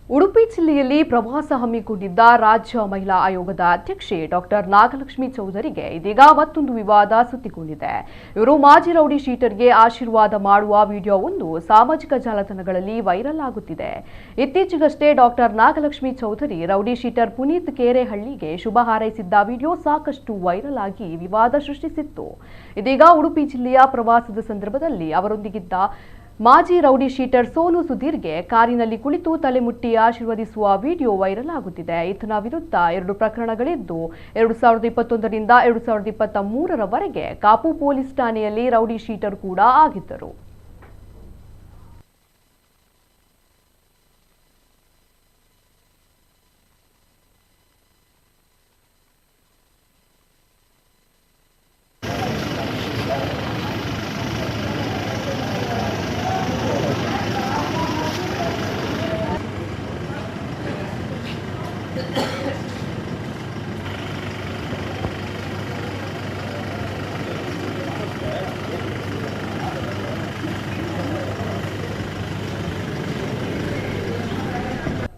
ಉಡುಪಿ ಜಿಲ್ಲೆಯಲ್ಲಿ ಪ್ರವಾಸ ಹಮ್ಮಿಕೊಂಡಿದ್ದ ರಾಜ್ಯ ಮಹಿಳಾ ಆಯೋಗದ ಅಧ್ಯಕ್ಷೆ ಡಾಕ್ಟರ್ ನಾಗಲಕ್ಷ್ಮಿ ಚೌಧರಿಗೆ ಇದೀಗ ಮತ್ತೊಂದು ವಿವಾದ ಸುತ್ತಿಕೊಂಡಿದೆ. ಇವರು ಮಾಜಿ ರೌಡಿ ಶೀಟರ್ಗೆ ಆಶೀರ್ವಾದ ಮಾಡುವ ವಿಡಿಯೋವೊಂದು ಸಾಮಾಜಿಕ ಜಾಲತಾಣಗಳಲ್ಲಿ ವೈರಲ್ ಆಗುತ್ತಿದೆ. ಇತ್ತೀಚೆಗಷ್ಟೇ doctor Nagalakshmi Chaudhary rowdy sheeter Puneeth ಕೇರೆಹಳ್ಳಿಗೆ ಶುಭ ಹಾರೈಸಿದ್ದ ವಿಡಿಯೋ ಸಾಕಷ್ಟು ವೈರಲ್ ಆಗಿ ವಿವಾದ ಸೃಷ್ಟಿಸಿತ್ತು. ಇದೀಗ ಉಡುಪಿ ಜಿಲ್ಲೆಯ ಪ್ರವಾಸದ ಸಂದರ್ಭದಲ್ಲಿ ಅವರೊಂದಿಗಿದ್ದ ಮಾಜಿ ರೌಡಿ ಶೀಟರ್ ಸೋನು ಸುಧೀರ್ಗೆ ಕಾರಿನಲ್ಲಿ ಕುಳಿತು ತಲೆಮುಟ್ಟಿ ಆಶೀರ್ವದಿಸುವ ವಿಡಿಯೋ ವೈರಲ್ ಆಗುತ್ತಿದೆ. ಈತನ ವಿರುದ್ಧ 2 ಪ್ರಕರಣಗಳಿದ್ದು 2021 ರಿಂದ 2023 ರವರೆಗೆ ಕಾಪು ಪೊಲೀಸ್ ಠಾಣೆಯಲ್ಲಿ ರೌಡಿ ಶೀಟರ್ ಕೂಡ ಆಗಿದ್ದರು.